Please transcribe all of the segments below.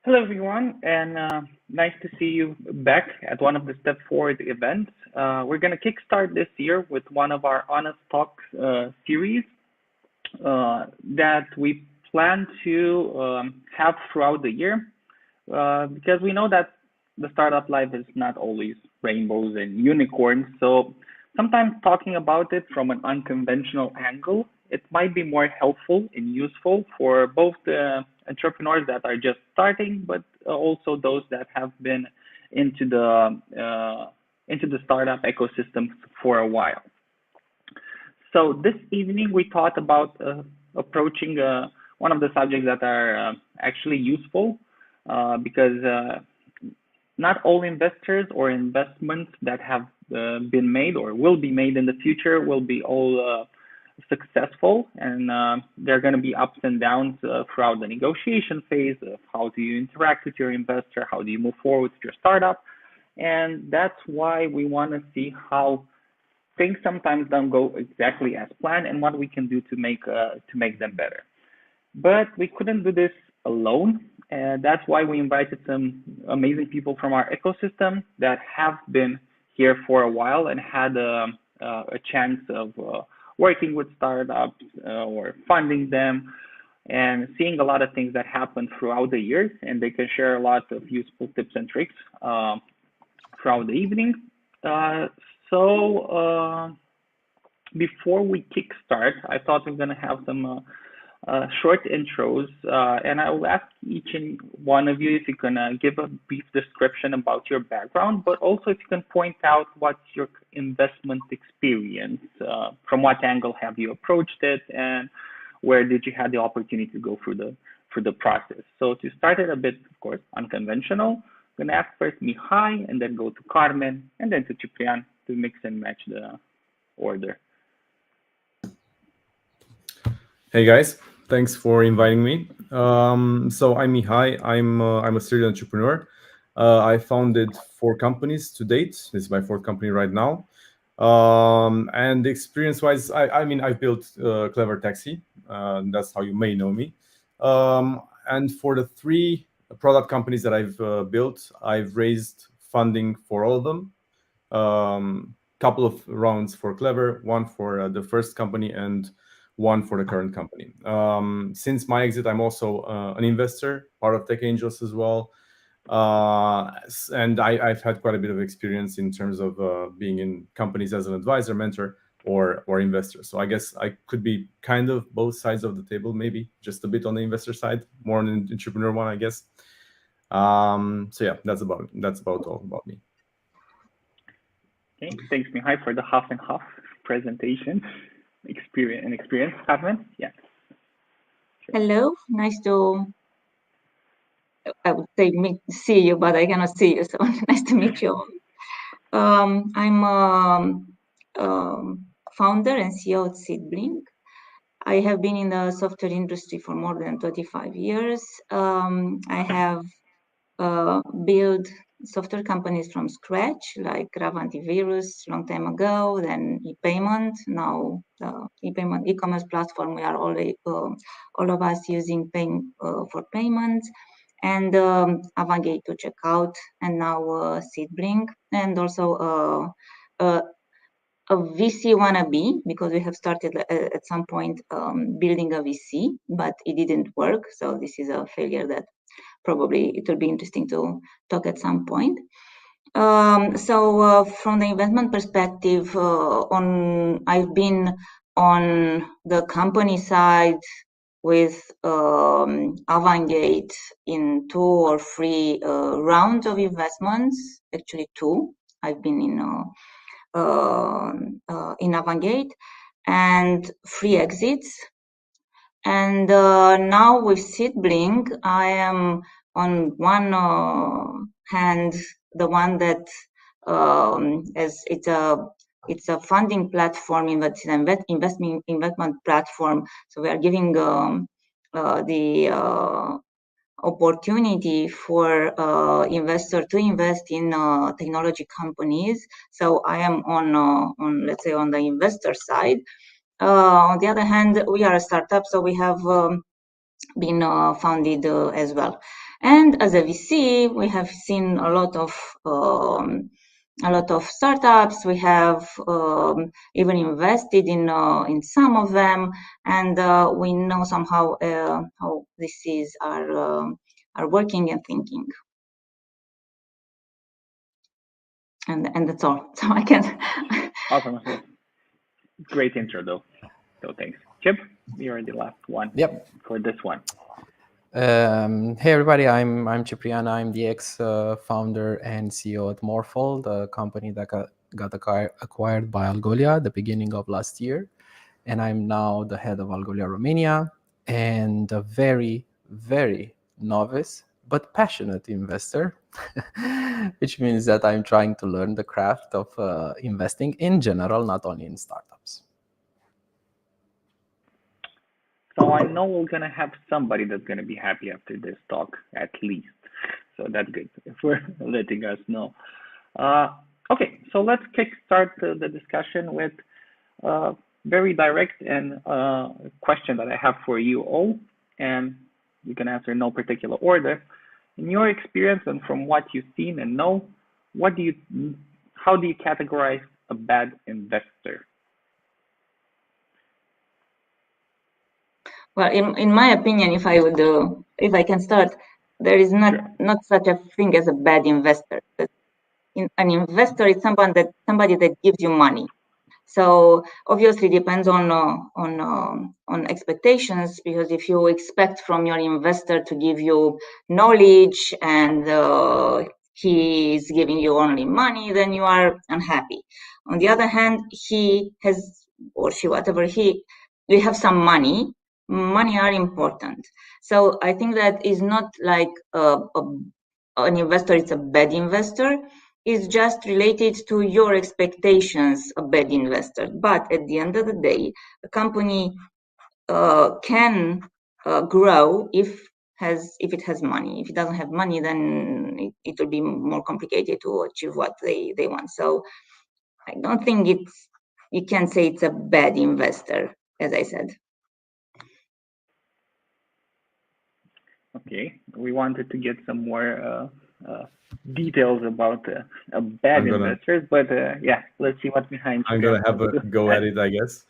Hello, everyone, and nice to see you back at one of the Step Forward events. We're going to kickstart this year with one of our Honest Talks series that we plan to have throughout the year because we know that the startup life is not always rainbows and unicorns. So sometimes talking about it from an unconventional angle, it might be more helpful and useful for both the entrepreneurs that are just starting, but also those that have been into the startup ecosystem for a while. So this evening we thought about approaching one of the subjects that are actually useful because not all investors or investments that have been made or will be made in the future will be all successful, and there are going to be ups and downs throughout the negotiation phase of how do you interact with your investor, how do you move forward with your startup, and that's why we want to see how things sometimes don't go exactly as planned and what we can do to make them better. But we couldn't do this alone, and that's why we invited some amazing people from our ecosystem that have been here for a while and had a chance of working with startups or funding them and seeing a lot of things that happen throughout the years, and they can share a lot of useful tips and tricks throughout the evening. So before we kickstart, I thought we are going to have some short intros, and I will ask each and one of you if you can give a brief description about your background, but also if you can point out what's your investment experience, from what angle have you approached it, and where did you have the opportunity to go through the process. So to start it a bit, of course, unconventional, I'm going to ask first Mihai, and then go to Carmen, and then to Ciprian to mix and match the order. Hey guys, thanks for inviting me. So I'm Mihai. I'm a serial entrepreneur. I founded 4 companies to date. This is my 4th company right now. And experience-wise, I mean, I've built Clever Taxi. That's how you may know me. And for the 3 product companies that I've built, I've raised funding for all of them. Couple of rounds for Clever, one for the first company, and one for the current company. Since my exit, I'm also an investor, part of Tech Angels as well. And I've had quite a bit of experience in terms of being in companies as an advisor, mentor, or investor. So I guess I could be kind of both sides of the table, maybe just a bit on the investor side, more on the entrepreneur one, I guess. So yeah, that's about all about me. Okay, thanks, Mihai, for the half and half presentation. Experience. Carmen, yeah. Sure. Hello, nice to, I would say see you, but I cannot see you, so nice to meet you. I'm founder and CEO at Seedblink. I have been in the software industry for more than 25 years. I have built software companies from scratch, like Graph Antivirus long time ago, then ePayment, now ePayment e-commerce platform. We are all of us using Paying for payments, and Avangate to check out, and now Seedblink, and also a VC wannabe, because we have started at some point building a VC, but it didn't work. So this is a failure that probably it will be interesting to talk at some point. So from the investment perspective, I've been on the company side with Avangate in 2 or 3 rounds of investments. Actually, 2. I've been in Avangate, and 3 exits. And now with Seedblink, I am on one hand the one that as it's a funding platform, it's an investment platform. So we are giving the opportunity for investor to invest in technology companies. So I am on let's say on the investor side. On the other hand, we are a startup, so we have been founded as well. And as a VC, we have seen a lot of startups. We have even invested in some of them, and we know somehow how VCs are working and thinking. And that's all. So I can. Awesome. Great intro, though. So thanks, Chip. You're the last one. Yep. For this one. Hey everybody, I'm Ciprian. I'm the ex-founder and CEO at Morphle, the company that got acquired by Algolia at the beginning of last year, and I'm now the head of Algolia Romania and a very, very novice but passionate investor, which means that I'm trying to learn the craft of investing in general, not only in startups. So I know we're gonna have somebody that's gonna be happy after this talk, at least. So that's good for letting us know. Okay, so let's kickstart the discussion with a very direct and question that I have for you all, and you can answer in no particular order. In your experience and from what you've seen and know, how do you categorize a bad investor? Well, in my opinion, if I can start, there is not such a thing as a bad investor. An investor is somebody that gives you money. So obviously depends on expectations, because if you expect from your investor to give you knowledge and he is giving you only money, then you are unhappy. On the other hand, he has, or she, whatever we have some money. Money are important. So I think that is not like an investor, it's a bad investor. It's just related to your expectations, a bad investor. But at the end of the day, a company can grow if it has money. If it doesn't have money, then it will be more complicated to achieve what they want. So I don't think you can say it's a bad investor, as I said. Okay, we wanted to get some more details about bad investors, but yeah, let's see what behind. I'm gonna have a go at it, I guess.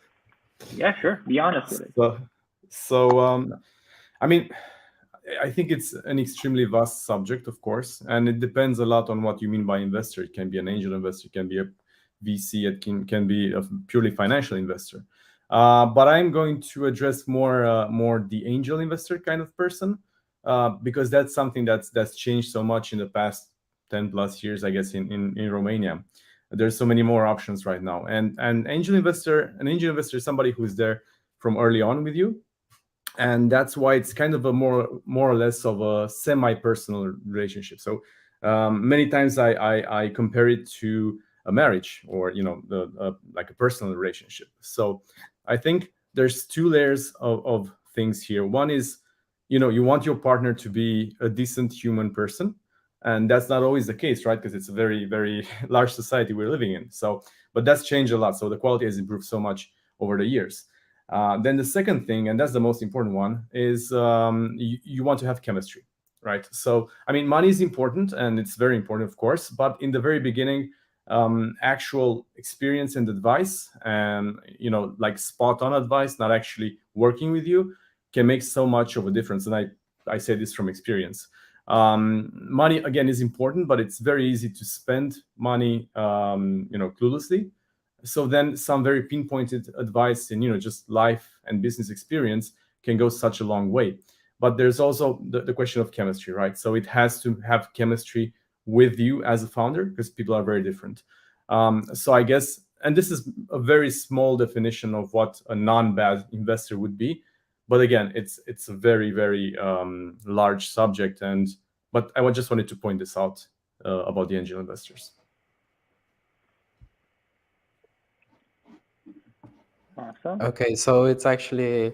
Yeah, sure. Be honest with it. So I mean, I think it's an extremely vast subject, of course, and it depends a lot on what you mean by investor. It can be an angel investor, it can be a VC, it can be a purely financial investor. But I'm going to address more the angel investor kind of person, because that's something that's changed so much in the past 10 plus years, I guess, in Romania. There's so many more options right now, and an angel investor is somebody who's there from early on with you. And that's why it's kind of a more or less of a semi-personal relationship. So many times I compare it to a marriage, or like a personal relationship. So I think there's 2 layers of things here. One is, you want your partner to be a decent human person, and that's not always the case, right? Because it's a very, very large society we're living in. So, but that's changed a lot. So the quality has improved so much over the years. Then the second thing, and that's the most important one, is you want to have chemistry, right? So, I mean, money is important, and it's very important, of course, but in the very beginning, actual experience and advice, and like spot on advice, not actually working with you, can make so much of a difference. And I say this from experience. Money, again, is important, but it's very easy to spend money cluelessly. So then some very pinpointed advice in just life and business experience can go such a long way. But there's also the question of chemistry, right? So it has to have chemistry with you as a founder, because people are very different. So I guess, and this is a very small definition of what a non-bad investor would be. But again, it's a very, very large subject. But I just wanted to point this out about the angel investors. Awesome. Okay, so it's actually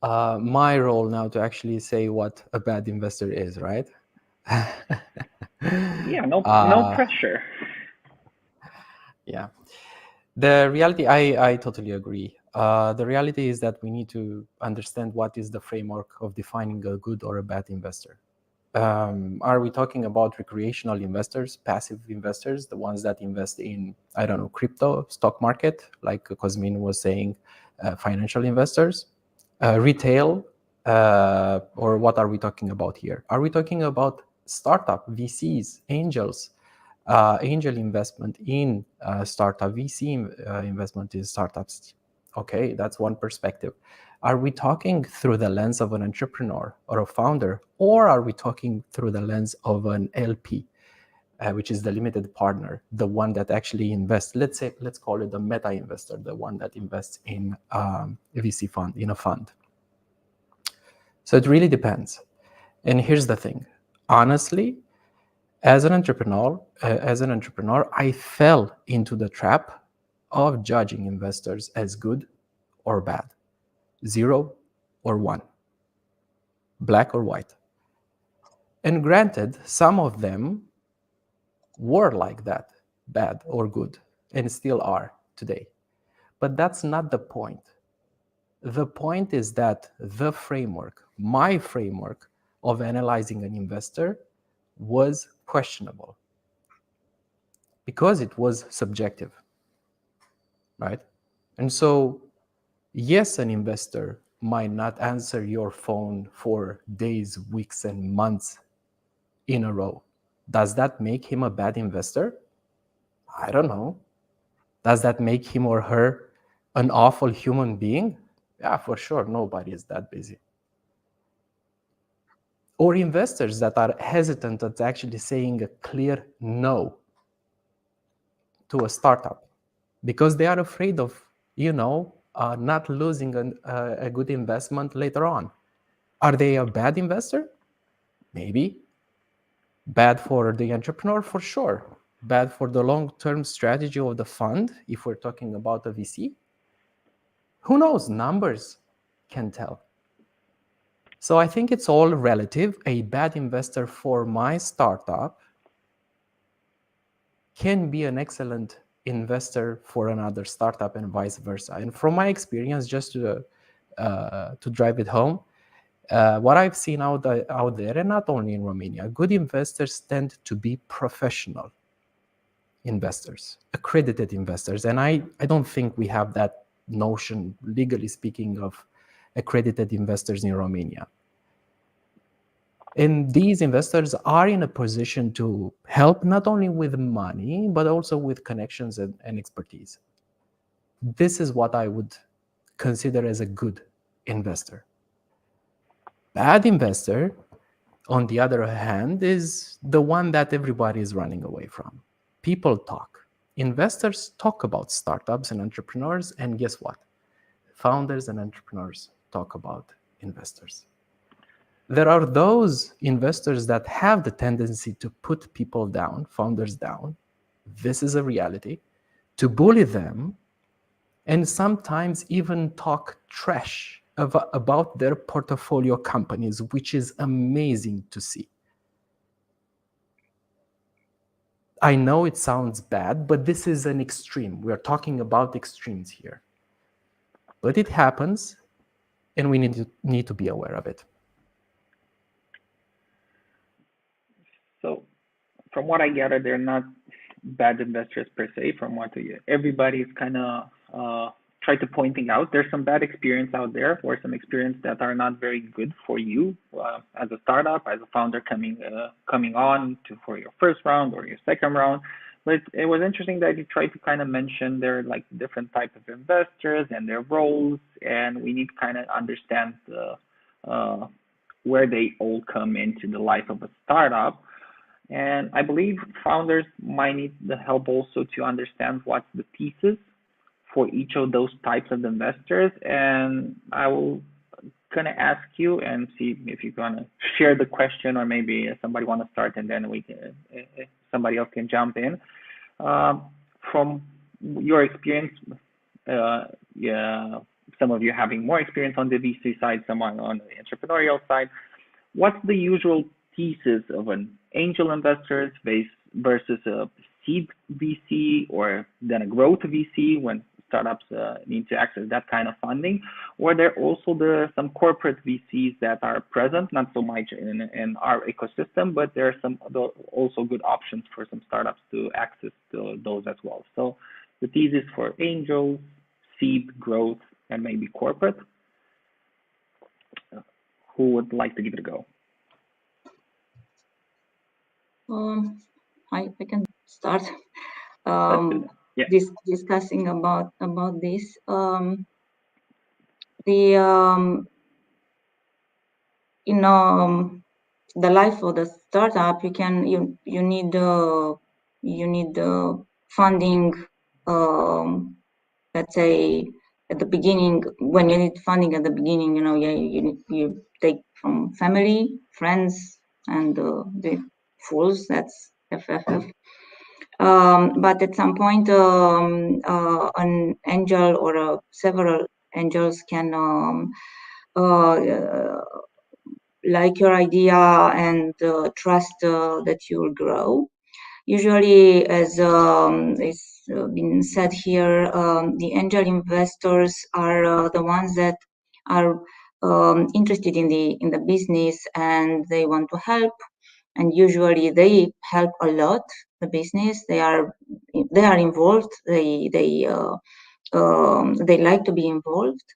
my role now to actually say what a bad investor is, right? Yeah, no pressure. Yeah. The reality, I totally agree. The reality is that we need to understand what is the framework of defining a good or a bad investor. Are we talking about recreational investors, passive investors, the ones that invest in, I don't know, crypto, stock market, like Cosmin was saying, financial investors, retail, or what are we talking about here? Are we talking about startup, VCs, angels, angel investment in startup, VC investment in startups? Okay, that's one perspective. Are we talking through the lens of an entrepreneur or a founder, or are we talking through the lens of an LP, which is the limited partner, the one that actually invests? Let's call it the meta investor, the one that invests in a VC fund, in a fund. So it really depends. And here's the thing, honestly, as an entrepreneur, I fell into the trap of judging investors as good or bad, 0 or 1, black or white. And granted, some of them were like that, bad or good, and still are today. But that's not the point. The point is that the framework, my framework of analyzing an investor, was questionable because it was subjective, right? And so, yes, an investor might not answer your phone for days, weeks, and months in a row. Does that make him a bad investor? I don't know. Does that make him or her an awful human being? Yeah, for sure. Nobody is that busy. Or investors that are hesitant at actually saying a clear no to a startup because they are afraid of, not losing a good investment later on. Are they a bad investor? Maybe. Bad for the entrepreneur, for sure. Bad for the long-term strategy of the fund, if we're talking about a VC. Who knows? Numbers can tell. So I think it's all relative. A bad investor for my startup can be an excellent investor for another startup and vice versa. And from my experience, just to drive it home, what I've seen out there, and not only in Romania, good investors tend to be professional investors, accredited investors. And I don't think we have that notion, legally speaking, of accredited investors in Romania. And these investors are in a position to help not only with money, but also with connections and expertise. This is what I would consider as a good investor. Bad investor, on the other hand, is the one that everybody is running away from. People talk. Investors talk about startups and entrepreneurs, and guess what? Founders and entrepreneurs talk about investors. There are those investors that have the tendency to put people down, founders down. This is a reality. To bully them, and sometimes even talk trash about their portfolio companies, which is amazing to see. I know it sounds bad, but this is an extreme. We are talking about extremes here. But it happens, and we need to be aware of it. So, from what I gather, they're not bad investors per se. From what everybody's kind of tried to pointing out, there's some bad experience out there, or some experience that are not very good for you as a startup, as a founder coming on for your first round or your second round. But it was interesting that you tried to kind of mention there are like different types of investors and their roles, and we need to kind of understand where they all come into the life of a startup. And I believe founders might need the help also to understand what's the thesis for each of those types of investors. And I will gonna ask you and see if you're gonna share the question, or maybe somebody want to start and then we can somebody else can jump in. From your experience, yeah, some of you having more experience on the VC side, someone on the entrepreneurial side. What's the usual thesis of an angel investor versus a seed VC or then a growth VC when startups need to access that kind of funding? Or there also some corporate VCs that are present, not so much in our ecosystem, but there are some also good options for some startups to access those as well. So the thesis for angels, seed, growth, and maybe corporate. Who would like to give it a go? I can start Yeah. discussing about this. In the life of the startup, you need funding. Let's say at the beginning, when you need funding at the beginning, you take from family, friends, and the fools. That's FFF. But at some point, an angel or several angels can like your idea and trust that you will grow. Usually, as it's been said here, the angel investors are the ones that are interested in the business and they want to help. And usually, they help a lot the business. They are involved. They like to be involved.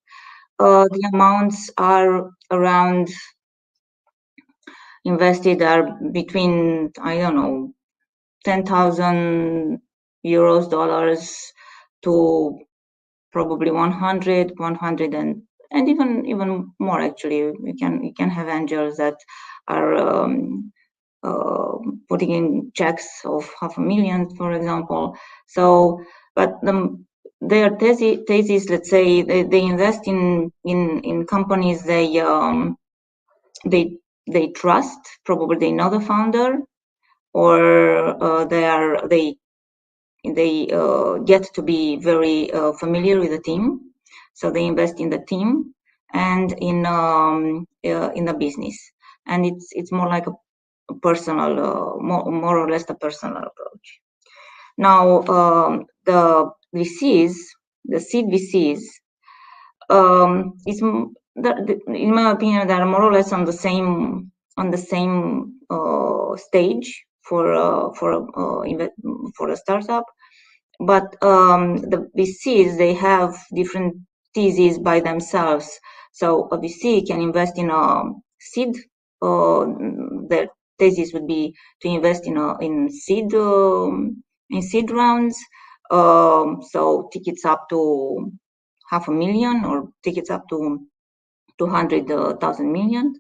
The amounts are around invested are between, I don't know, 10,000 euros, dollars to probably 100 and even more. Actually, you can have angels that are putting in checks of 500,000, for example. So, but their thesis, let's say, they invest in companies they trust. Probably they know the founder, or they get to be very familiar with the team, so they invest in the team and in the business, and it's more like a personal, more or less a personal approach. Now the VCs, the seed VCs, in my opinion, they are more or less on the same stage for a startup, but the VCs, they have different theses by themselves. So a VC can invest in a seed. Their thesis would be to invest in seed rounds. So tickets up to 500,000 or tickets up to 200,000 million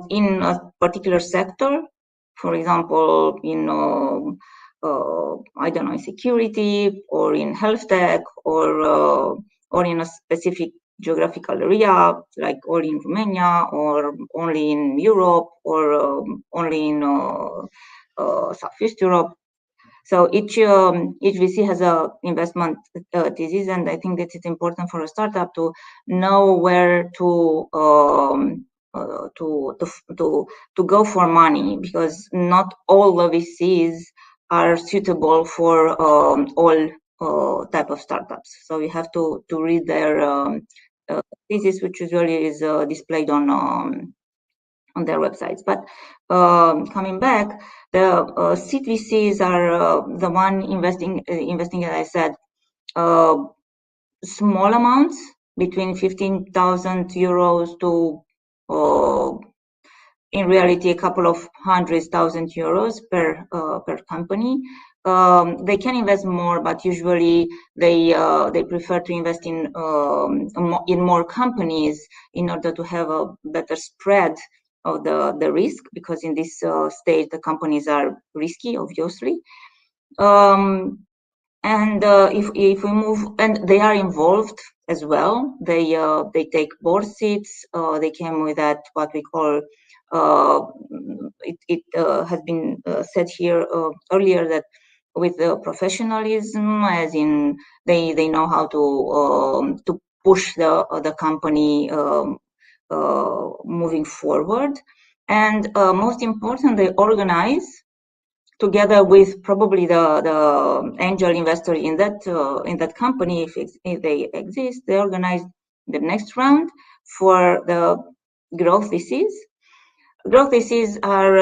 in a particular sector. For example, in I don't know, security, or in health tech, or in a specific geographical area, like only in Romania, or only in Europe, or only in Southeast Europe. So each VC has a investment thesis, and I think that it's important for a startup to know where to go for money, because not all the VCs are suitable for all type of startups. So you have to read their thesis, which usually is displayed on their websites. But coming back, the seed VCs are the one investing, as I said, small amounts between 15,000 euros to in reality a couple of €100,000 per company. They can invest more, but usually they prefer to invest in more companies in order to have a better spread of the risk, because in this stage the companies are risky, obviously. And if we move, and they are involved as well. They take board seats. They came with that, what we call. It has been said here earlier that with the professionalism, as in they know how to push the company moving forward, and most important, they organize together with probably the angel investor in that company, if they exist. They organize the next round for the growth VCs. Growth VCs are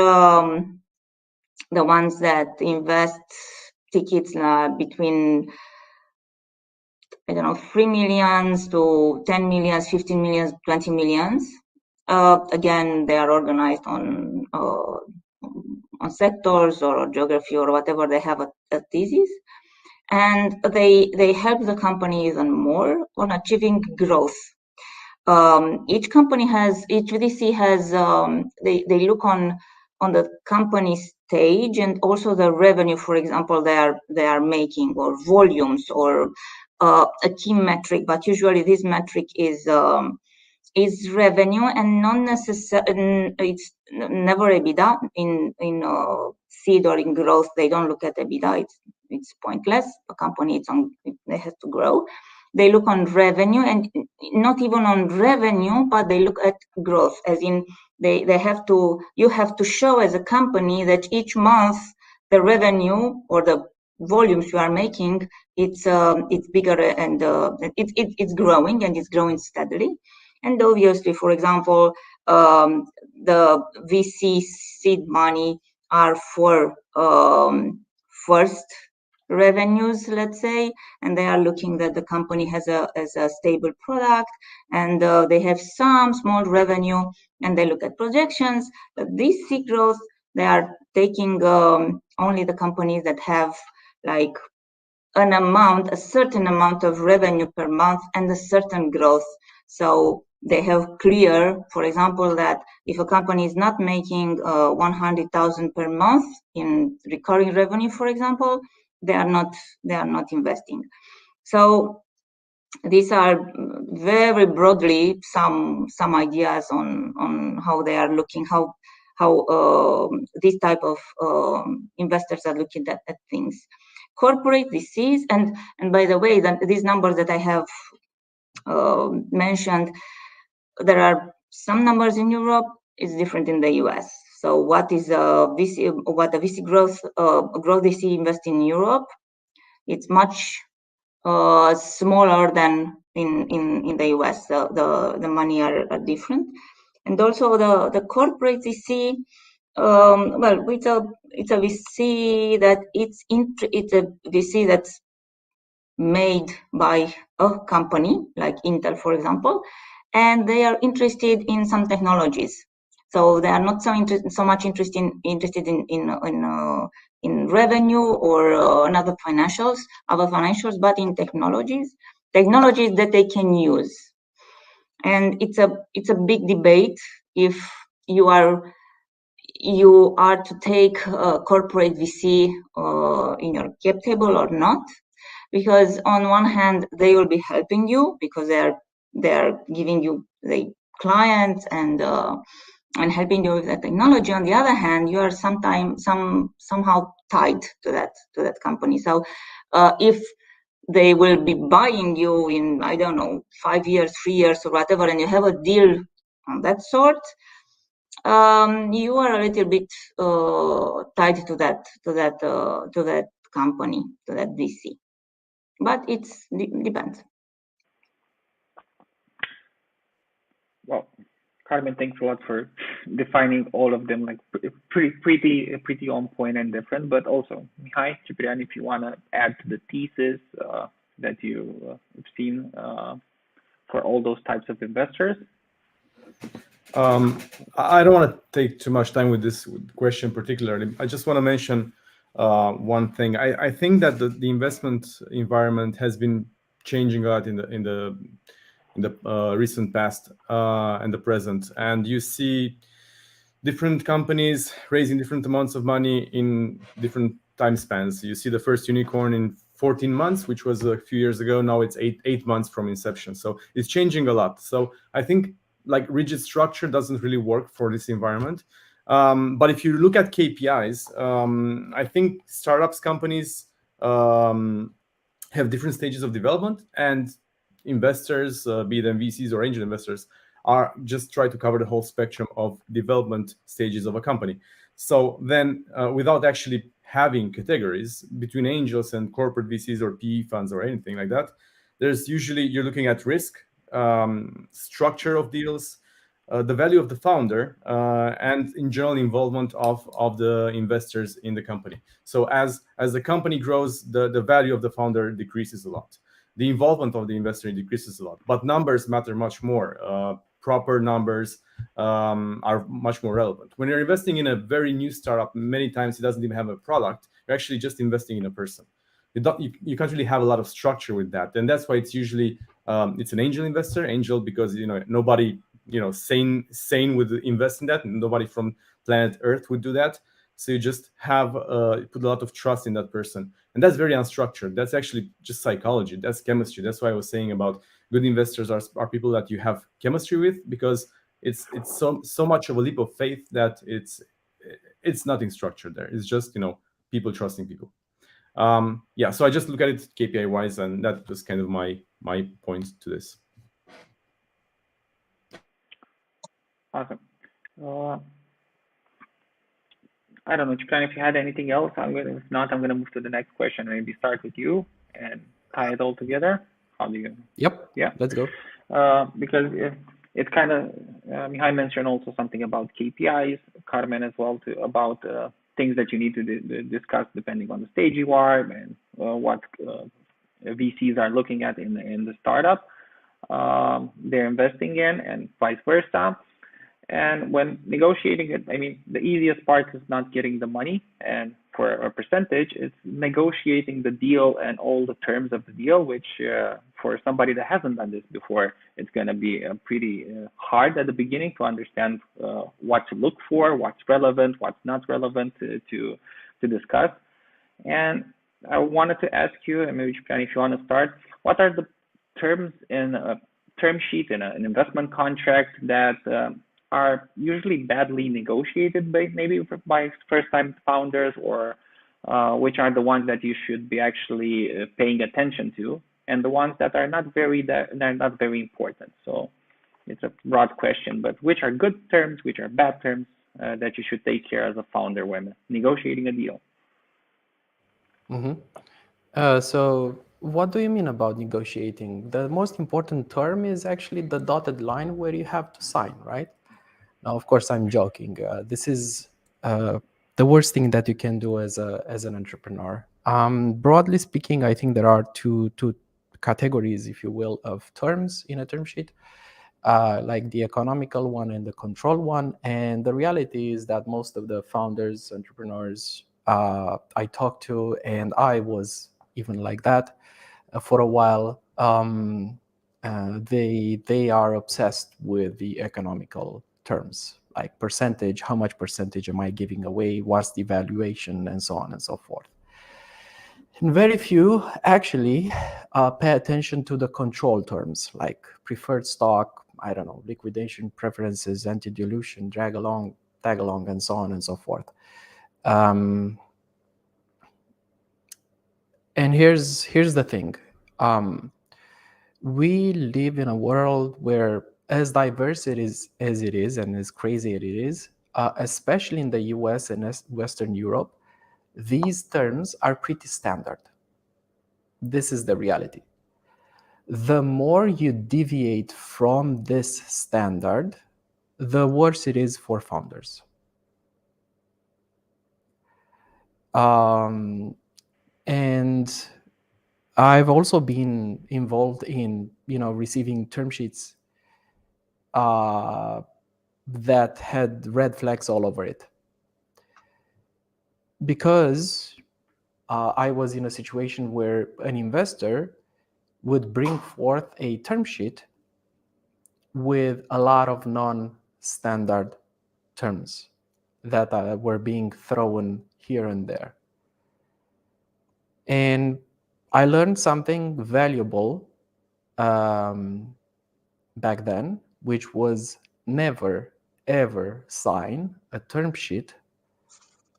the ones that invest tickets between, I don't know, 3 million to 10 million, 15 million, 20 million. Again, they are organized on sectors or geography or whatever. They have a thesis, and they help the company even more on achieving growth. Each VC has they look on the company stage and also the revenue, for example, they are making, or volumes, or a key metric. But usually this metric is revenue, and not necessarily, it's never EBITDA. In seed or in growth, they don't look at EBITDA. It's pointless. A company, they have to grow. They look on revenue, and not even on revenue, but they look at growth, as in you have to show as a company that each month the revenue or the volumes you are making, it's bigger, and it's growing, and it's growing steadily. And obviously, for example, the VC seed money are for first revenues, let's say, and they are looking that the company has a stable product, and they have some small revenue, and they look at projections. But this seed growth, they are taking only the companies that have like a certain amount of revenue per month and a certain growth. So they have clear, for example, that if a company is not making 100,000 per month in recurring revenue, for example, they are not investing. So these are very broadly some ideas on how they are looking, how this type of investors are looking at things. Corporate VCs, and by the way, these numbers that I have mentioned, there are some numbers in Europe. It's different in the US. So what is VC? What the VC growth VC invest in Europe? It's much smaller than in the US. The money are different, and also the corporate VC. Well, it's a VC that it's a VC that's made by a company like Intel, for example, and they are interested in some technologies. So they are not so much interested in revenue or other financials, but in technologies that they can use. And it's a big debate if you are to take a corporate VC in your cap table or not, because on one hand they will be helping you because they are giving you the clients and helping you with the technology. On the other hand, you are somehow tied to that company. So if they will be buying you in, I don't know, 5 years, 3 years, or whatever, and you have a deal on that sort, you are a little bit tied to that company, to that VC. But it depends. Well, Carmen, thanks a lot for defining all of them, like pretty on point and different. But also, Mihai, Ciprian, if you want to add to the thesis that you've seen for all those types of investors. I don't want to take too much time with this question particularly. I just want to mention one thing. I think that the investment environment has been changing a lot in the recent past and the present, and you see different companies raising different amounts of money in different time spans. You see the first unicorn in 14 months, which was a few years ago. Now it's eight months from inception. So it's changing a lot. So I think like rigid structure doesn't really work for this environment. But if you look at KPIs, I think startups companies have different stages of development, and investors, be them VCs or angel investors, are just try to cover the whole spectrum of development stages of a company. So then, without actually having categories between angels and corporate VCs or PE funds or anything like that, there's usually you're looking at risk, structure of deals, the value of the founder, and in general involvement of the investors in the company. So as the company grows, the value of the founder decreases a lot. The involvement of the investor decreases a lot, but numbers matter much more. Proper numbers are much more relevant. When you're investing in a very new startup, many times it doesn't even have a product. You're actually just investing in a person. You can't really have a lot of structure with that, and that's why it's usually it's an angel investor. Angel because nobody sane would invest in that, and nobody from planet Earth would do that. So you just have put a lot of trust in that person, and that's very unstructured. That's actually just psychology. That's chemistry. That's why I was saying about good investors are people that you have chemistry with, because it's so much of a leap of faith that it's nothing structured there. It's just people trusting people. Yeah, so I just look at it KPI wise, and that was kind of my point to this. Awesome. I don't know, Ciprian, if you had anything else. If not, I'm gonna move to the next question. Maybe start with you and tie it all together. How do you? Yep. Yeah. Let's go. Because it's kind of Mihai mentioned also something about KPIs, Carmen as well, about things that you need to discuss depending on the stage you are and what VCs are looking at in the startup they're investing in, and vice versa. And when negotiating it, I mean, the easiest part is not getting the money, and for a percentage, it's negotiating the deal and all the terms of the deal, which for somebody that hasn't done this before, it's going to be pretty hard at the beginning to understand what to look for, what's relevant, what's not relevant to discuss. And I wanted to ask you, and maybe if you want to start, what are the terms in a term sheet in an investment contract that are usually badly negotiated by first-time founders, or which are the ones that you should be actually paying attention to, and the ones that are not very important. So it's a broad question, but which are good terms, which are bad terms that you should take care as a founder when negotiating a deal? So what do you mean about negotiating? The most important term is actually the dotted line where you have to sign, right? Now, of course, I'm joking. This is the worst thing that you can do as an entrepreneur. Broadly speaking, I think there are two categories, if you will, of terms in a term sheet, like the economical one and the control one. And the reality is that most of the founders, entrepreneurs I talked to, and I was even like that for a while, they are obsessed with the economical terms, like percentage, how much percentage am I giving away, what's the valuation, and so on and so forth. And very few actually pay attention to the control terms, like preferred stock, I don't know, liquidation preferences, anti-dilution, drag along, tag along, and so on and so forth. And here's the thing. We live in a world where, as diverse as it is and as crazy as it is, especially in the US and Western Europe, these terms are pretty standard. This is the reality. The more you deviate from this standard, the worse it is for founders. And I've also been involved in, receiving term sheets that had red flags all over it. Because I was in a situation where an investor would bring forth a term sheet with a lot of non-standard terms that were being thrown here and there. And I learned something valuable back then, which was never, ever sign a term sheet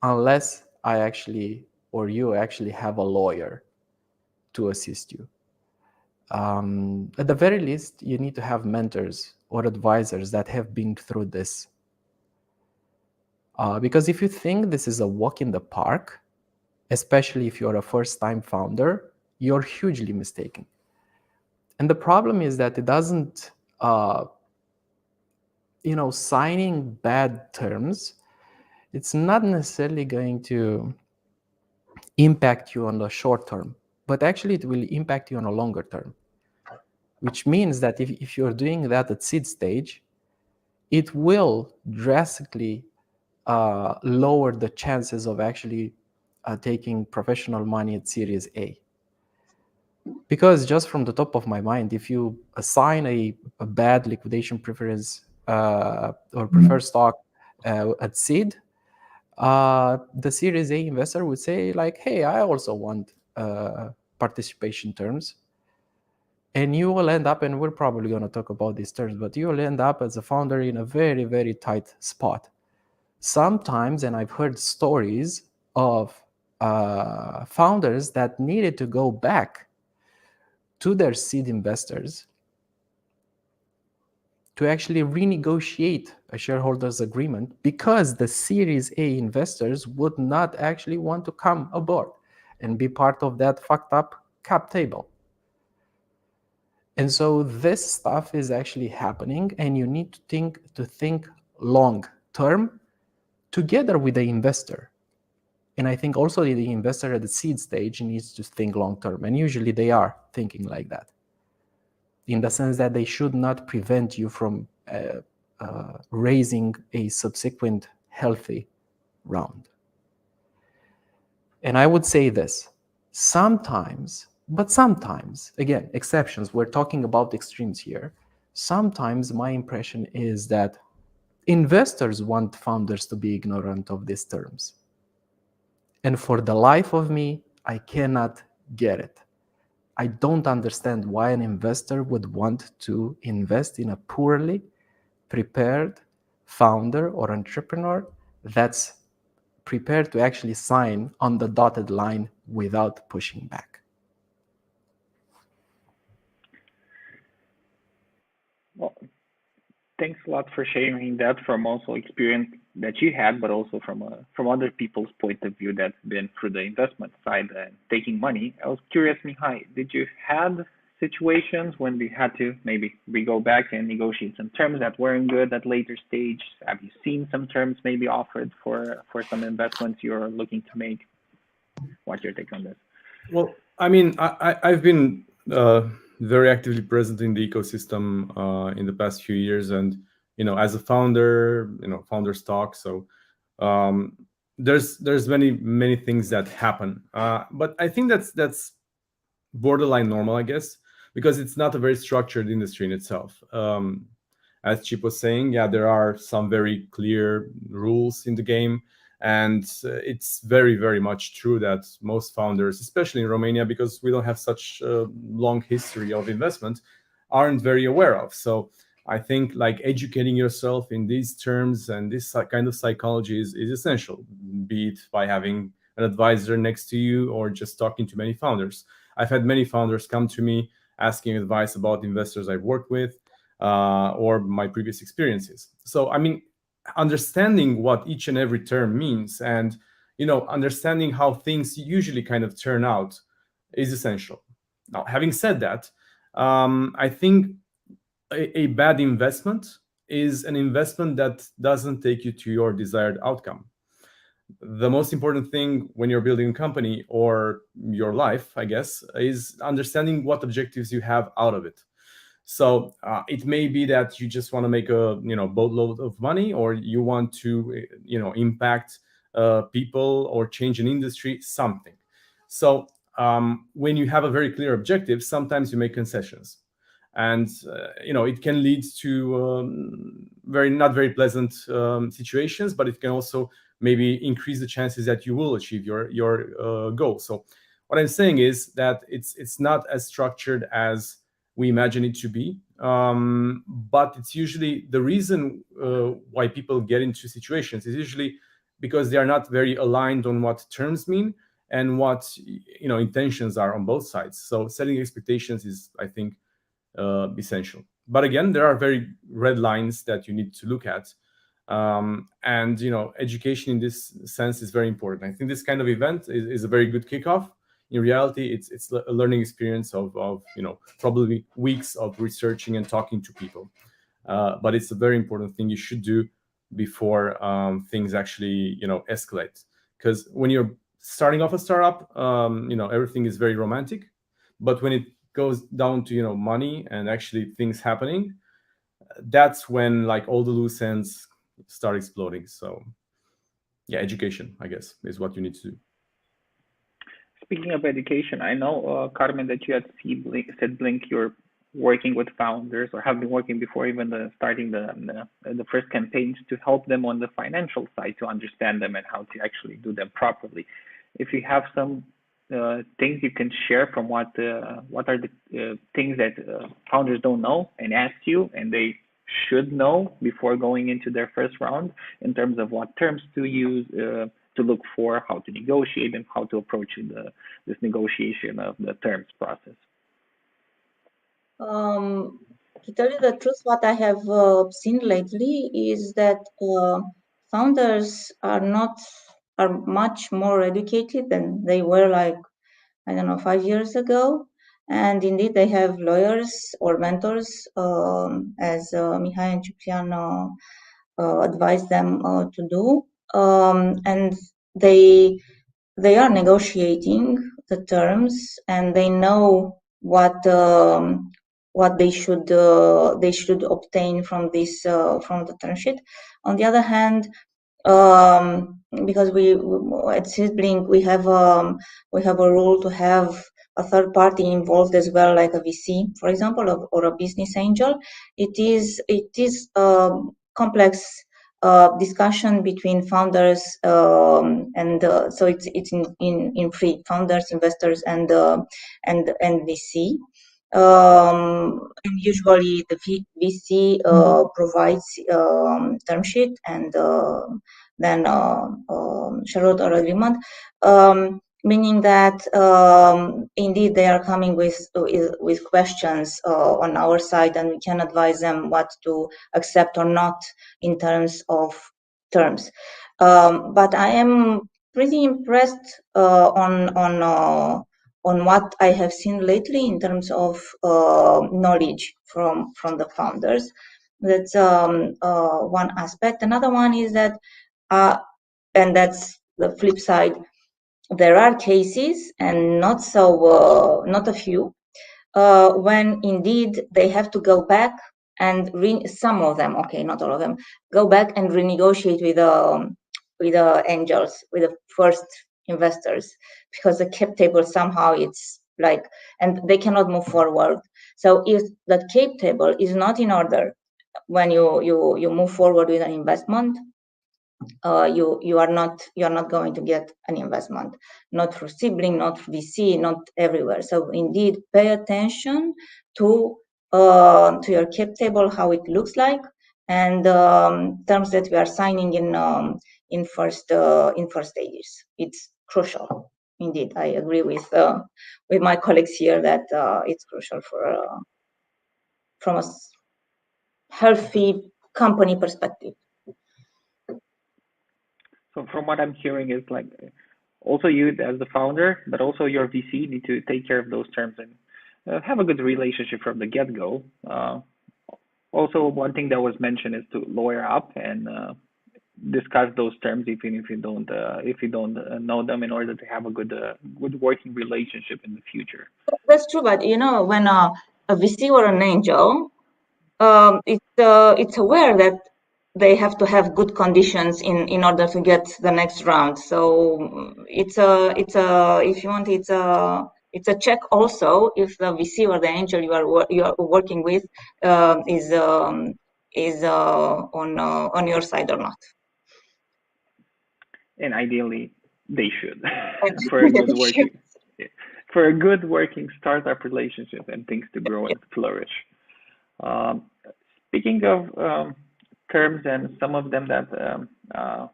unless I actually, or you actually have a lawyer to assist you. At the very least, you need to have mentors or advisors that have been through this. Because if you think this is a walk in the park, especially if you're a first-time founder, you're hugely mistaken. And the problem is that it doesn't, signing bad terms, it's not necessarily going to impact you on the short term, but actually it will impact you on a longer term. Which means that if you're doing that at seed stage, it will drastically lower the chances of actually taking professional money at Series A. Because just from the top of my mind, if you assign a bad liquidation preference or preferred stock at seed, the Series A investor would say like, hey, I also want participation terms. And you will end up, and we're probably going to talk about these terms, but you will end up as a founder in a very, very tight spot. Sometimes, and I've heard stories of founders that needed to go back to their seed investors to actually renegotiate a shareholders agreement because the Series A investors would not actually want to come aboard and be part of that fucked up cap table. And so this stuff is actually happening, and you need to think long term together with the investor. And I think also the investor at the seed stage needs to think long term, and usually they are thinking like that, in the sense that they should not prevent you from raising a subsequent healthy round. And I would say this, sometimes, again, exceptions, we're talking about extremes here. Sometimes my impression is that investors want founders to be ignorant of these terms. And for the life of me, I cannot get it. I don't understand why an investor would want to invest in a poorly prepared founder or entrepreneur that's prepared to actually sign on the dotted line without pushing back. Well, thanks a lot for sharing that from also experience that you had, but also from other people's point of view that's been through the investment side and taking money. I was curious, Mihai, did you have situations when we had to maybe we go back and negotiate some terms that weren't good at later stage? Have you seen some terms maybe offered for some investments you're looking to make? What's your take on this? Well, I mean, I've been very actively present in the ecosystem in the past few years, and as a founder, founder stock. So there's many things that happen, but I think that's borderline normal, I guess, because it's not a very structured industry in itself. As Chip was saying, yeah, there are some very clear rules in the game. And it's very, very much true that most founders, especially in Romania, because we don't have such a long history of investment, aren't very aware of. So I think like educating yourself in these terms and this kind of psychology is essential, be it by having an advisor next to you or just talking to many founders. I've had many founders come to me asking advice about investors I've worked with or my previous experiences. So, I mean, understanding what each and every term means and understanding how things usually kind of turn out is essential. Now, having said that, I think a bad investment is an investment that doesn't take you to your desired outcome. The most important thing when you're building a company or your life, I guess, is understanding what objectives you have out of it. So it may be that you just want to make a boatload of money, or you want to impact people or change an industry, something. So when you have a very clear objective, sometimes you make concessions, and it can lead to not very pleasant situations, but it can also maybe increase the chances that you will achieve your goal. So what I'm saying is that it's not as structured as we imagine it to be, but it's usually the reason why people get into situations is usually because they are not very aligned on what terms mean and what intentions are on both sides. So setting expectations is, I think, essential. But again, there are very red lines that you need to look at, and education in this sense is very important. I think this kind of event is a very good kickoff. In reality, it's a learning experience of probably weeks of researching and talking to people, but it's a very important thing you should do before things actually escalate. Because when you're starting off a startup, everything is very romantic, but when it goes down to money and actually things happening, that's when like all the loose ends start exploding. So yeah, education, I guess, is what you need to do. Speaking of education, I know, Carmen, that you had said Blink, you're working with founders or have been working before even starting the first campaigns to help them on the financial side to understand them and how to actually do them properly. If you have some things you can share from what are the things that founders don't know and ask you and they should know before going into their first round in terms of what terms to use, to look for, how to negotiate, and how to approach this negotiation of the terms process. To tell you the truth, what I have seen lately is that founders are much more educated than they were, like, I don't know, 5 years ago. And indeed, they have lawyers or mentors, as Mihai and Ciprian advise them to do. And they are negotiating the terms, and they know what they should obtain from this from the term sheet. On the other hand, because we at Seedblink we have a rule to have a third party involved as well, like a VC, for example, or a business angel. It is complex discussion between founders, and so it's in free founders, investors, and VC. And usually the VC provides term sheet and then shareholder agreement, meaning that indeed they are coming with questions on our side, and we can advise them what to accept or not in terms of terms. But I am pretty impressed on what I have seen lately in terms of knowledge from the founders. That's one aspect. Another one is that, and that's the flip side, there are cases, and not a few, when indeed they have to go back and some of them, okay, not all of them, go back and renegotiate with the angels, with the first investors, because the cap table somehow it's like, and they cannot move forward. So if that cap table is not in order when you move forward with an investment, you are not going to get an investment, not for Seedblink, not for VC, not everywhere. So indeed, pay attention to your cap table, how it looks like, and terms that we are signing in first stages. It's crucial. Indeed, I agree with my colleagues here that it's crucial from a healthy company perspective. So from what I'm hearing is like also you as the founder, but also your VC need to take care of those terms and have a good relationship from the get-go. Also, one thing that was mentioned is to lawyer up and discuss those terms even if you don't know them, in order to have a good working relationship in the future. That's true, but when a VC or an angel, it's aware that they have to have good conditions in order to get the next round. So it's a if you want, it's a check also if the VC or the angel you are working with is on your side or not. And ideally, they should for a good working startup relationship and things to grow and flourish. Um, Speaking of terms and some of them that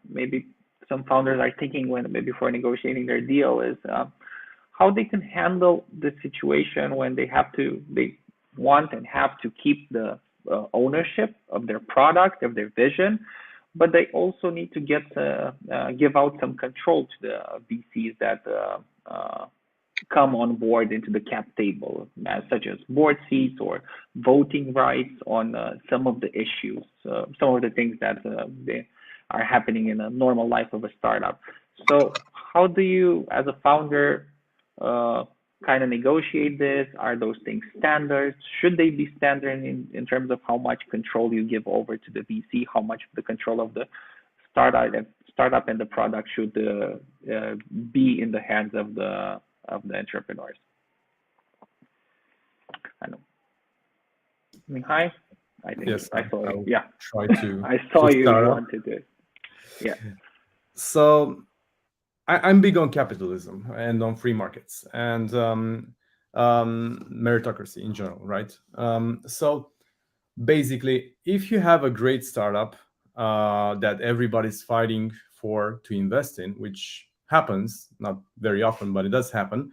maybe some founders are thinking when before negotiating their deal is how they can handle the situation when they want and have to keep the ownership of their product, of their vision, but they also need to give out some control to the VCs that come on board into the cap table, such as board seats or voting rights on some of the issues, some of the things that they are happening in a normal life of a startup. So how do you, as a founder, kind of negotiate this? Are those things standards? Should they be standard in terms of how much control you give over to the VC, how much of the control of the startup and the product should be in the hands of the entrepreneurs? I know. Mihai, I think Yes, I saw you. Yeah. Try to. I saw you wanted it. Yeah. So I'm big on capitalism and on free markets and meritocracy in general, right? So basically, if you have a great startup that everybody's fighting to invest in, which happens, not very often, but it does happen,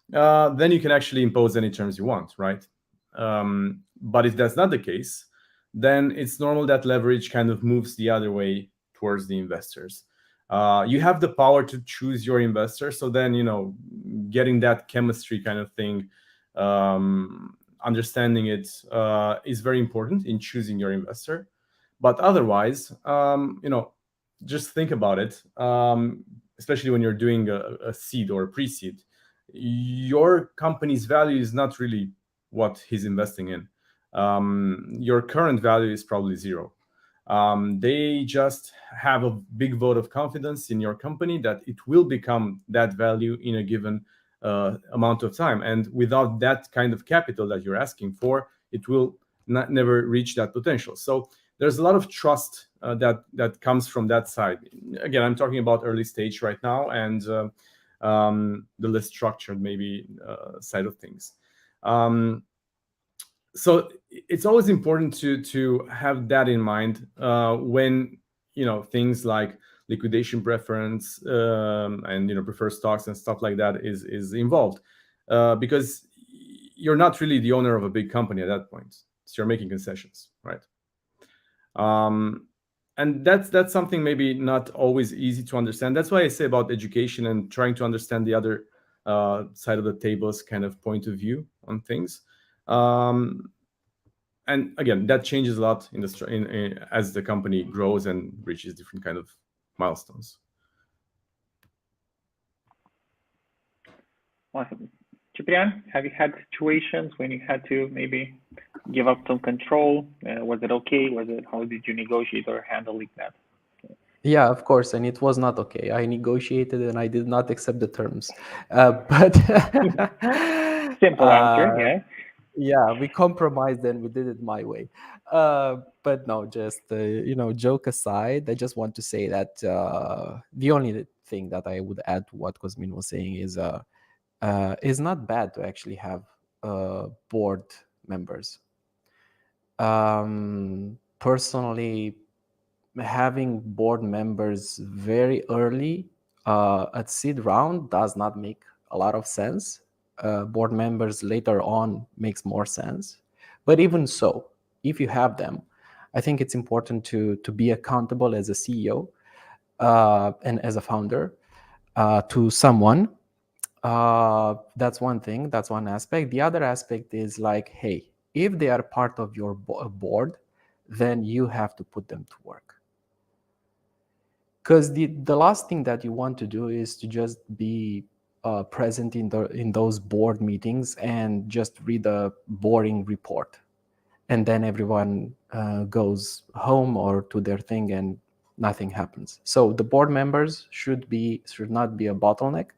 then you can actually impose any terms you want, right? But if that's not the case, then it's normal that leverage kind of moves the other way towards the investors. You have the power to choose your investor, so then getting that chemistry kind of thing, understanding it is very important in choosing your investor. But otherwise, just think about it, especially when you're doing a seed or a pre-seed. Your company's value is not really what he's investing in. Your current value is probably zero. They just have a big vote of confidence in your company that it will become that value in a given amount of time. And without that kind of capital that you're asking for, it will never reach that potential. So there's a lot of trust that comes from that side. Again, I'm talking about early stage right now and the less structured maybe side of things. So it's always important to have that in mind when things like liquidation preference and preferred stocks and stuff like that is involved, because you're not really the owner of a big company at that point. So you're making concessions, right? And that's something maybe not always easy to understand. That's why I say about education and trying to understand the other side of the table's kind of point of view on things. And again, that changes a lot as the company grows and reaches different kind of milestones. Awesome. Ciprian, have you had situations when you had to maybe give up some control? Was it okay? How did you negotiate or handle that? Yeah, of course, and it was not okay. I negotiated and I did not accept the terms. But simple answer, yeah. Yeah, we compromised and we did it my way. But no, just joke aside, I just want to say that the only thing that I would add to what Cosmin was saying is it's not bad to actually have board members. Personally, having board members very early at seed round does not make a lot of sense. Board members later on makes more sense. But even so, if you have them, I think it's important to be accountable as a CEO and as a founder to someone. That's one thing. That's one aspect. The other aspect is like, hey, if they are part of your board, then you have to put them to work. Because the last thing that you want to do is to just be present in those board meetings and just read a boring report, and then everyone goes home or to their thing and nothing happens. So the board members should not be a bottleneck.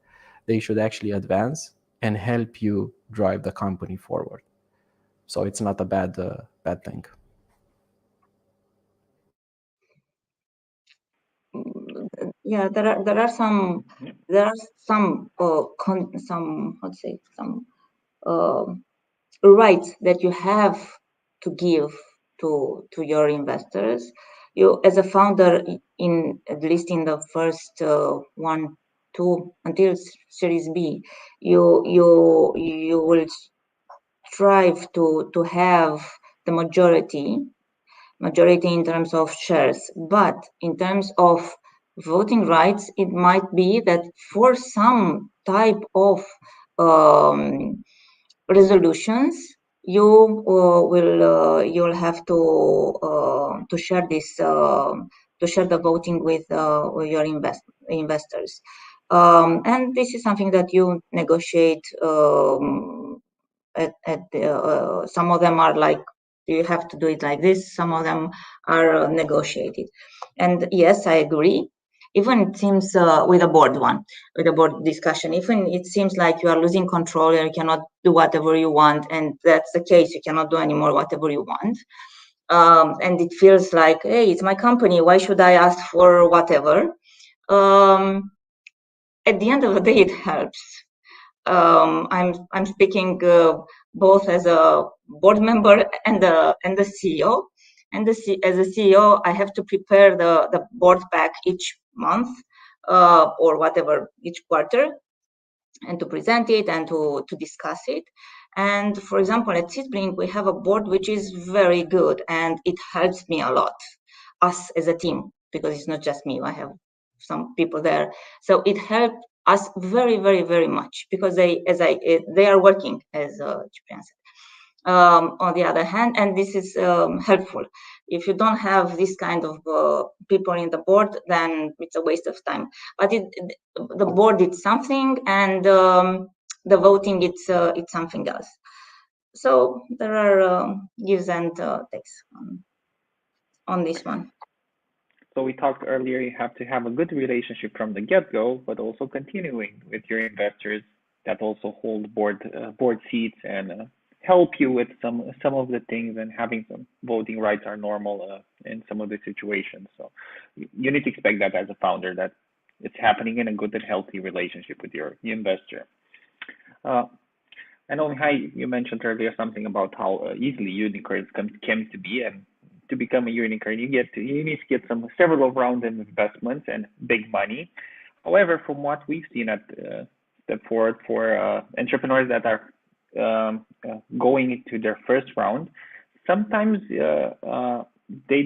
They should actually advance and help you drive the company forward. So it's not a bad thing. Yeah, there are some rights that you have to give to your investors. You, as a founder, at least in the first 1, 2 until Series B, you will strive to have the majority in terms of shares, but in terms of voting rights, it might be that for some type of resolutions, you'll have to share this to share the voting with your investors, and this is something that you negotiate. Some of them are like, you have to do it like this. Some of them are negotiated, and yes, I agree. Even it seems with a board discussion, even it seems like you are losing control and you cannot do whatever you want, and that's the case. You cannot do anymore whatever you want, and it feels like, hey, it's my company. Why should I ask for whatever? At the end of the day, it helps. I'm speaking both as a board member and the CEO. And as a CEO, I have to prepare the board pack each month or whatever, each quarter, and to present it and to discuss it. And for example, at Ciprian, we have a board which is very good, and it helps me a lot, us as a team, because it's not just me. I have some people there, so it helped us very, very, very much, because they are working, as Ciprian said. On the other hand, and this is helpful. If you don't have this kind of people in the board, then it's a waste of time. But the board did something, and the voting it's something else. So there are gives and takes on this one. So we talked earlier, you have to have a good relationship from the get-go, but also continuing with your investors that also hold board seats and help you with some of the things, and having some voting rights are normal in some of the situations. So you need to expect that as a founder, that it's happening in a good and healthy relationship with your investor. I know, Mihai, you mentioned earlier something about how easily unicorns came to be, and to become a unicorn, you need to get several rounds of investments and big money. However, from what we've seen at Step Forward for entrepreneurs that are going into their first round, sometimes they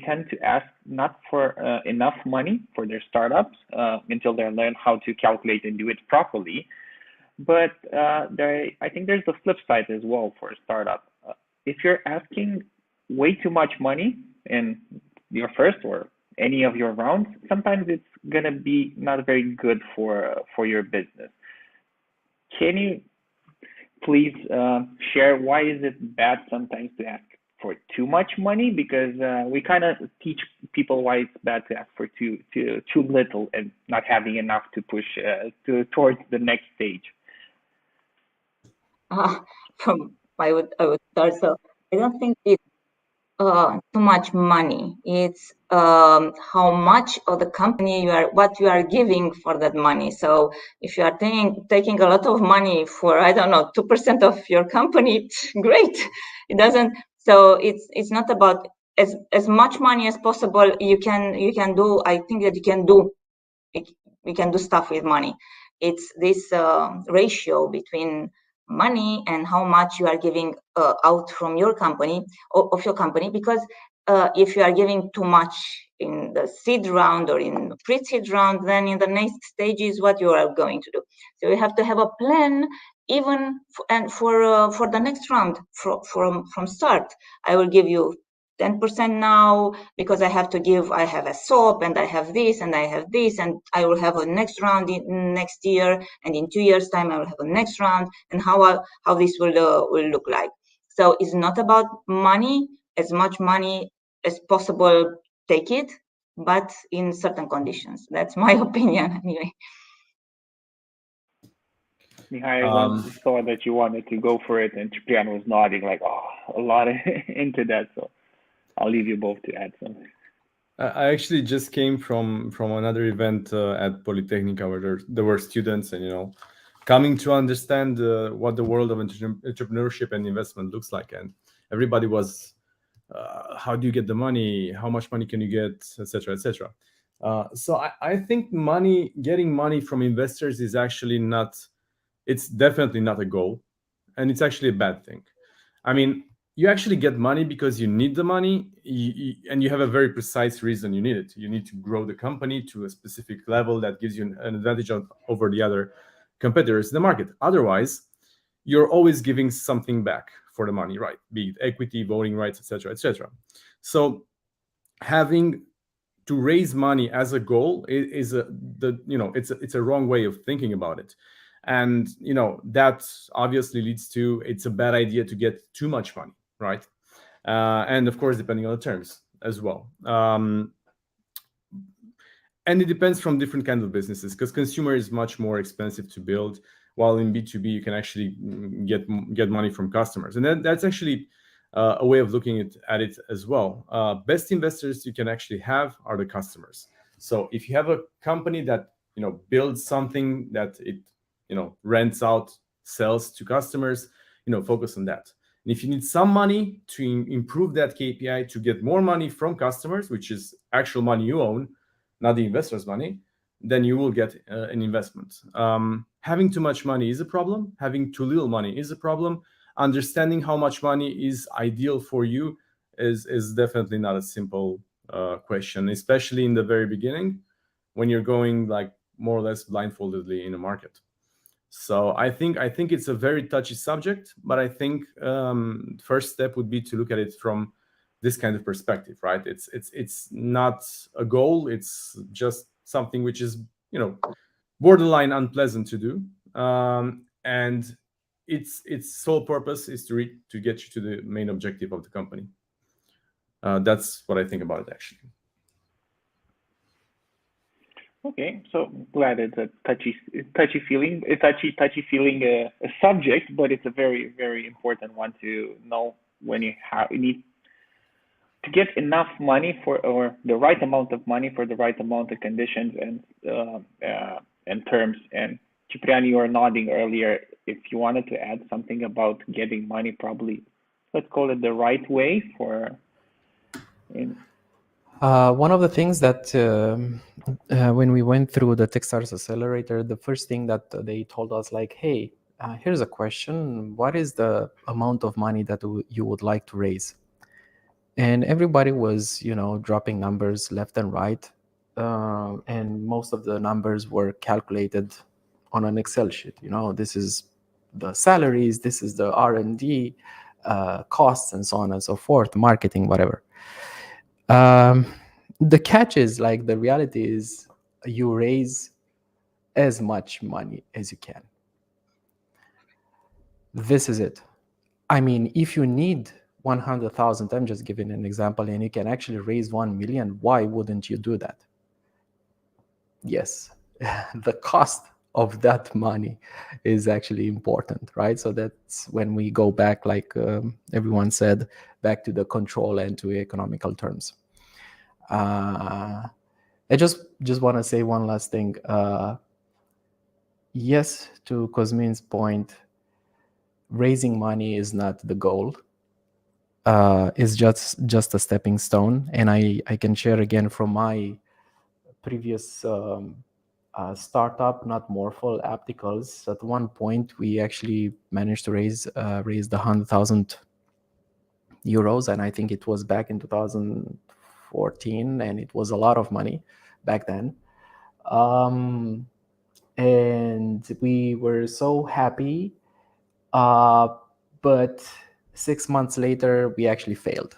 tend to ask not for enough money for their startups until they learn how to calculate and do it properly. But I think there's the flip side as well for a startup. If you're asking way too much money in your first or any of your rounds, sometimes it's gonna be not very good for your business. Can you please share why is it bad sometimes to ask for too much money? Because we kind of teach people why it's bad to ask for too little and not having enough to push towards the next stage. I would start. So I don't think it's too much money. It's how much of the company what you are giving for that money. So if you are taking a lot of money for, I don't know, 2% of your company, great. It doesn't. So it's not about as much money as possible. You can do. I think that we can do stuff with money. It's this ratio between money and how much you are giving out from your company, of your company, because if you are giving too much in the seed round or in the pre-seed round, then in the next stage is what you are going to do. So you have to have a plan, even for the next round from start. I will give you 10% now because I have a SOP and I have this and I have this, and I will have a next round next year, and in 2 years time I will have a next round, and how this will look like. So it's not about money, as much money as possible, take it, but in certain conditions. That's my opinion anyway. Mihai, once saw that you wanted to go for it, and Ciprian was nodding like, oh, a lot into that. So I'll leave you both to add something. I actually just came from another event at Polytechnica where there were students, and coming to understand what the world of entrepreneurship and investment looks like, and everybody was, how do you get the money? How much money can you get, etc., etc. So I think getting money from investors is actually not. It's definitely not a goal, and it's actually a bad thing. I mean, you actually get money because you need the money, and you have a very precise reason you need it. You need to grow the company to a specific level that gives you an advantage over the other competitors in the market. Otherwise, you're always giving something back for the money, right? Be it equity, voting rights, etc., etc. So having to raise money as a goal it's a wrong way of thinking about it, and that obviously leads to it's a bad idea to get too much money, right? And of course, depending on the terms as well. And it depends from different kinds of businesses, because consumer is much more expensive to build, while in B2B you can actually get money from customers, and that's actually a way of looking at it as well. Best investors you can actually have are the customers. So if you have a company that builds something that it rents out, sells to customers, focus on that. And if you need some money to improve that KPI, to get more money from customers, which is actual money you own, not the investor's money, then you will get an investment. Having too much money is a problem. Having too little money is a problem. Understanding how much money is ideal for you is definitely not a simple question, especially in the very beginning when you're going like more or less blindfoldedly in a market. So I think it's a very touchy subject, but I think first step would be to look at it from this kind of perspective, right? It's not a goal. It's just something which is borderline unpleasant to do, and its sole purpose is to get you to the main objective of the company. That's what I think about it, actually. Okay, so glad it's a touchy feeling a subject, but it's a very, very important one to know when you need to get enough money or the right amount of money for the right amount of conditions and terms. And Ciprian, you were nodding earlier. If you wanted to add something about getting money, probably let's call it the right way for. One of the things that when we went through the Techstars Accelerator, the first thing that they told us, like, hey, here's a question. What is the amount of money that you would like to raise? And everybody was, dropping numbers left and right. And most of the numbers were calculated on an Excel sheet. This is the salaries, this is the R&D costs, and so on and so forth, marketing, whatever. The catch is, like, the reality is you raise as much money as you can. This is it. I mean, if you need 100,000, I'm just giving an example, and you can actually raise 1 million, why wouldn't you do that? Yes, the cost of that money is actually important, right? So that's when we go back, like everyone said, back to the control and to economical terms. I just want to say one last thing. Yes, to Cosmin's point, raising money is not the goal. It's just a stepping stone. And I can share again from my previous startup, not Morphol, Apticals. At one point, we actually managed to raise the 100,000 euros, and I think it was back in 2014, and it was a lot of money back then. And we were so happy, but 6 months later, we actually failed.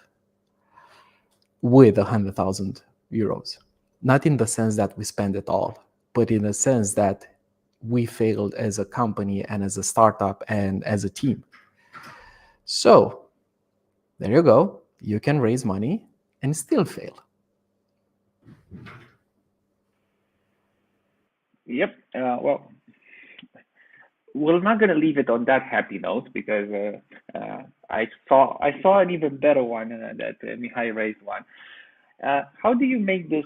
with 100,000 euros. Not in the sense that we spend it all, but in the sense that we failed as a company and as a startup and as a team. So there you go. You can raise money and still fail. Yep. Well, we're not going to leave it on that happy note because I saw an even better one that Mihai raised one. How do you make this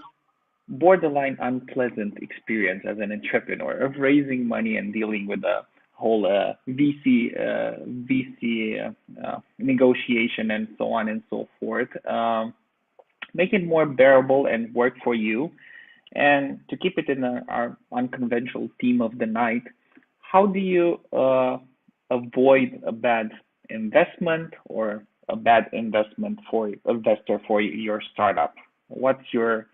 borderline unpleasant experience as an entrepreneur of raising money and dealing with the whole VC negotiation and so on and so forth? Make it more bearable and work for you. And to keep it in our unconventional theme of the night, how do you avoid a bad investment or a bad investment for investor for your startup? What's your,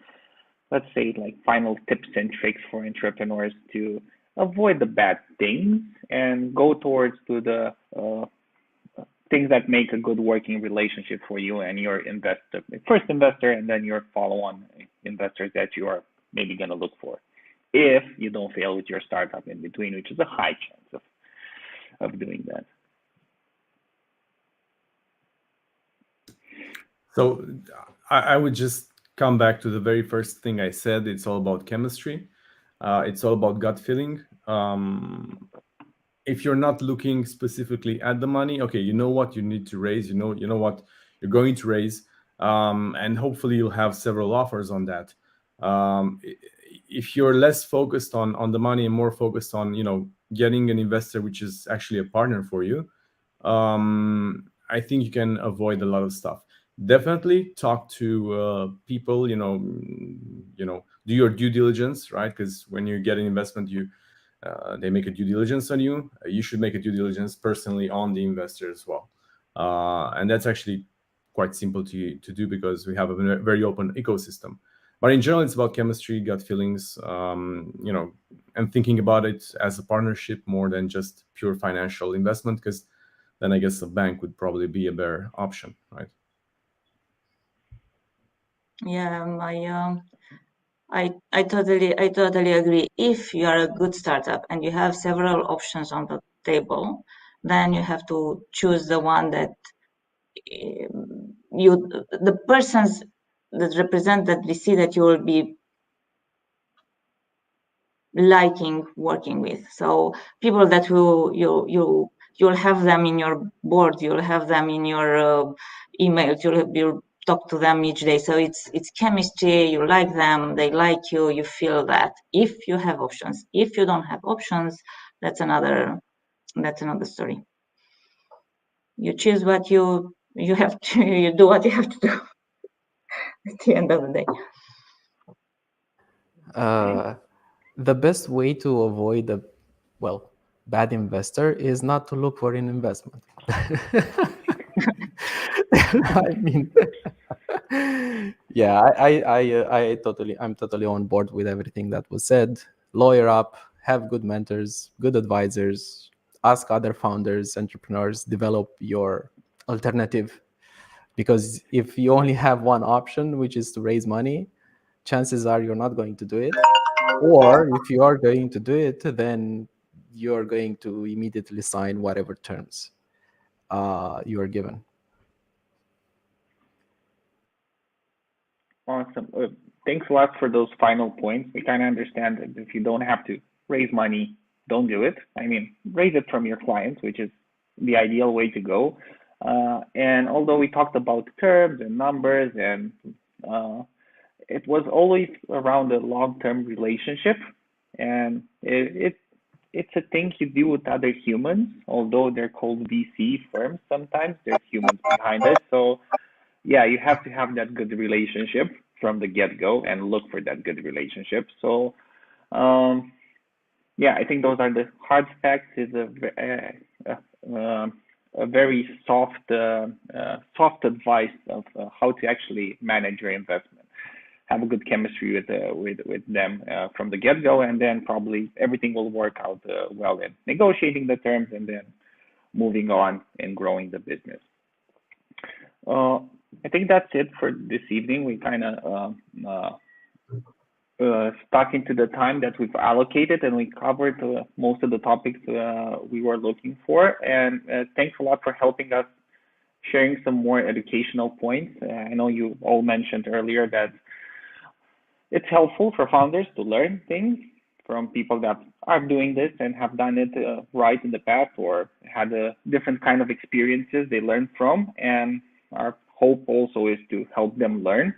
let's say, like final tips and tricks for entrepreneurs to avoid the bad things and go towards to the things that make a good working relationship for you and your investor, first investor, and then your follow-on investors that you are maybe going to look for if you don't fail with your startup in between, which is a high chance of doing that. So I would just come back to the very first thing I said. It's all about chemistry. It's all about gut feeling. If you're not looking specifically at the money, okay, you know what you need to raise, you know what you're going to raise, and hopefully you'll have several offers on that. If you're less focused on the money and more focused on getting an investor which is actually a partner for you, I think you can avoid a lot of stuff. Definitely talk to people, do your due diligence, right? Because when you get an investment, they make a due diligence on you. You should make a due diligence personally on the investor as well. And that's actually quite simple to do because we have a very open ecosystem. But in general, it's about chemistry, gut feelings, and thinking about it as a partnership more than just pure financial investment, because then I guess a bank would probably be a better option, right? Yeah, I totally agree. If you are a good startup and you have several options on the table, then you have to choose the one that the persons that represent that we see that you will be liking working with. So people that you'll have them in your board, you'll have them in your emails, you'll talk to them each day. So it's chemistry. You like them, they like you. You feel that. If you have options, if you don't have options, that's another story. You choose what you have to. You do what you have to do at the end of the day. The best way to avoid a bad investor is not to look for an investment. I mean, yeah, I'm totally on board with everything that was said. Lawyer up, have good mentors, good advisors, ask other founders, entrepreneurs, develop your alternative. Because if you only have one option, which is to raise money, chances are you're not going to do it. Or if you are going to do it, then you're going to immediately sign whatever terms you are given. Awesome. Thanks a lot for those final points. We kind of understand that if you don't have to raise money, don't do it. I mean, raise it from your clients, which is the ideal way to go. And although we talked about terms and numbers, and it was always around a long-term relationship, and it's a thing you do with other humans. Although they're called VC firms, sometimes there's humans behind it. So yeah, you have to have that good relationship from the get-go and look for that good relationship. So yeah, I think those are the hard facts. Is a very soft advice of how to actually manage your investment. Have a good chemistry with them from the get-go, and then probably everything will work out well in negotiating the terms and then moving on and growing the business. I think that's it for this evening. We kind of stuck into the time that we've allocated, and we covered most of the topics we were looking for. And thanks a lot for helping us, sharing some more educational points. I know you all mentioned earlier that it's helpful for founders to learn things from people that are doing this and have done it right in the past, or had a different kind of experiences they learned from. And our hope also is to help them learn.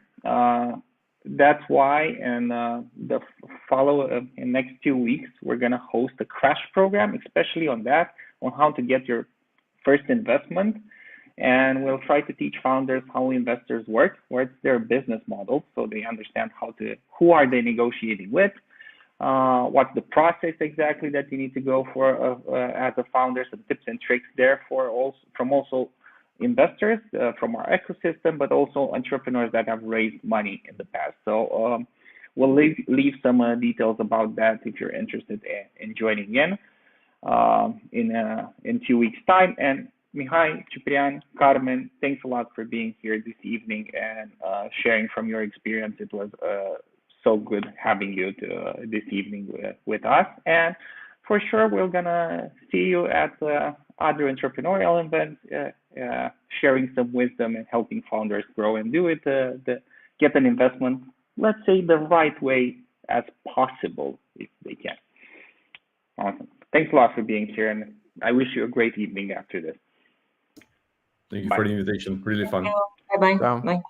That's why in the in next 2 weeks, we're going to host a crash program, especially on that, on how to get your first investment. And we'll try to teach founders how investors work, what's their business model, so they understand who are they negotiating with, what's the process exactly that you need to go for as a founder, some tips and tricks there from investors from our ecosystem, but also entrepreneurs that have raised money in the past. So we'll leave some details about that if you're interested in joining in 2 weeks' time. And Mihai, Ciprian, Carmen, thanks a lot for being here this evening and sharing from your experience. It was so good having you this evening with us. And for sure, we're going to see you at other entrepreneurial events, sharing some wisdom and helping founders grow and do it, get an investment, let's say the right way as possible if they can. Awesome. Thanks a lot for being here, and I wish you a great evening after this. Thank you for the invitation. Really fun. Bye-bye. Ciao. Bye.